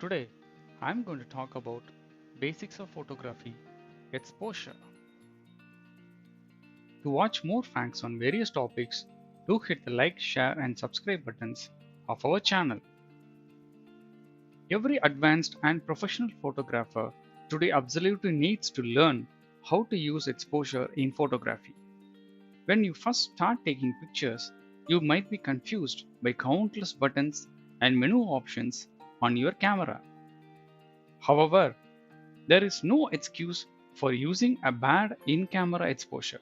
Today, I'm going to talk about basics of photography, exposure. To watch more facts on various topics, do hit the like, share and subscribe buttons of our channel. Every advanced and professional photographer today absolutely needs to learn how to use exposure in photography. When you first start taking pictures, you might be confused by countless buttons and menu options on your camera. However, there is no excuse for using a bad in-camera exposure.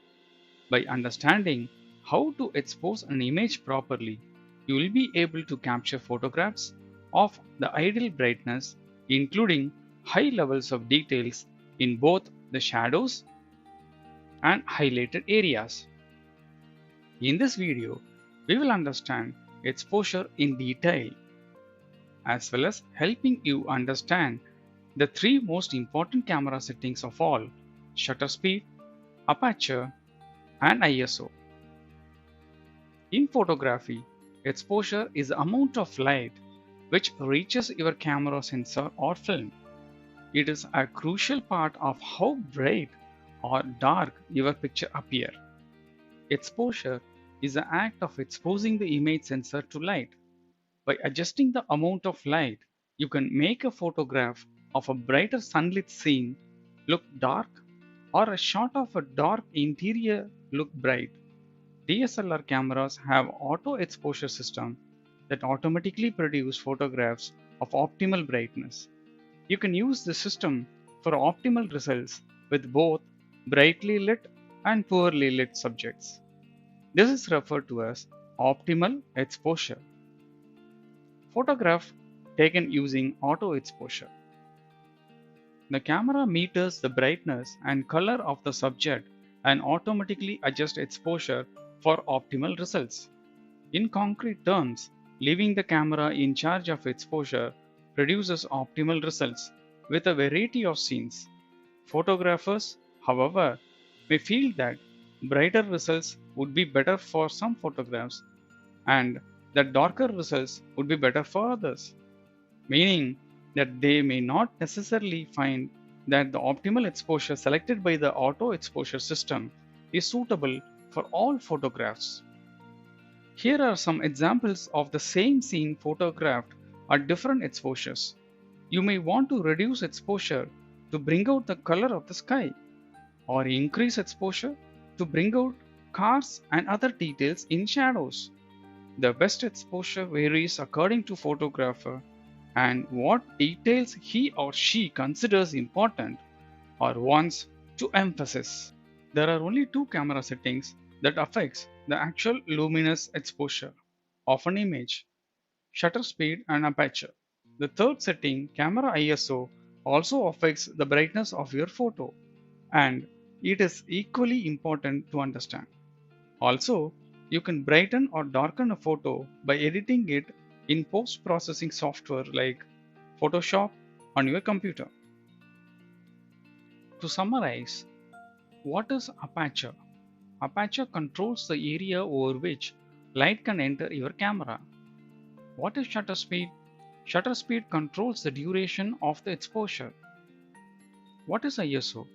By understanding how to expose an image properly, you will be able to capture photographs of the ideal brightness, including high levels of details in both the shadows and highlighted areas. In this video, we will understand exposure in detail, as well as helping you understand the three most important camera settings of all: shutter speed, aperture, and ISO. In photography, exposure is the amount of light which reaches your camera sensor or film. It is a crucial part of how bright or dark your picture appears. Exposure is the act of exposing the image sensor to light. By adjusting the amount of light, you can make a photograph of a brighter sunlit scene look dark, or a shot of a dark interior look bright. DSLR cameras have auto exposure system that automatically produce photographs of optimal brightness. You can use the system for optimal results with both brightly lit and poorly lit subjects. This is referred to as optimal exposure. Photograph taken using auto exposure. The camera meters the brightness and color of the subject and automatically adjusts exposure for optimal results. In concrete terms, leaving the camera in charge of exposure produces optimal results with a variety of scenes. Photographers, however, may feel that brighter results would be better for some photographs and that darker results would be better for others, meaning that they may not necessarily find that the optimal exposure selected by the auto exposure system is suitable for all photographs. Here are some examples of the same scene photographed at different exposures. You may want to reduce exposure to bring out the color of the sky, or increase exposure to bring out cars and other details in shadows. The best exposure varies according to photographer and what details he or she considers important or wants to emphasize. There are only two camera settings that affects the actual luminous exposure of an image: shutter speed and aperture. The third setting, camera ISO, also affects the brightness of your photo, and it is equally important to understand. Also, you can brighten or darken a photo by editing it in post-processing software like Photoshop on your computer. To summarize, what is aperture? Aperture controls the area over which light can enter your camera. What is shutter speed? Shutter speed controls the duration of the exposure. What is ISO?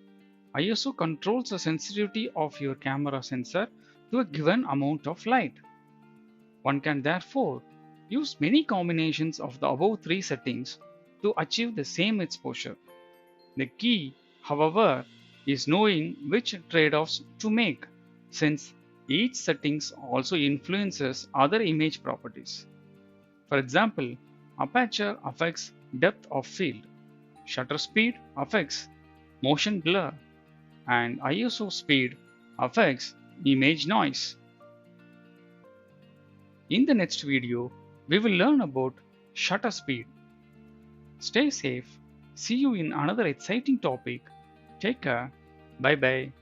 ISO controls the sensitivity of your camera sensor to a given amount of light. One can therefore use many combinations of the above three settings to achieve the same exposure. The key, however, is knowing which trade-offs to make, since each settings also influences other image properties. For example, aperture affects depth of field, shutter speed affects motion blur, and ISO speed affects image noise. In the next video, we will learn about shutter speed. Stay safe. See you in another exciting topic. Take care. Bye bye.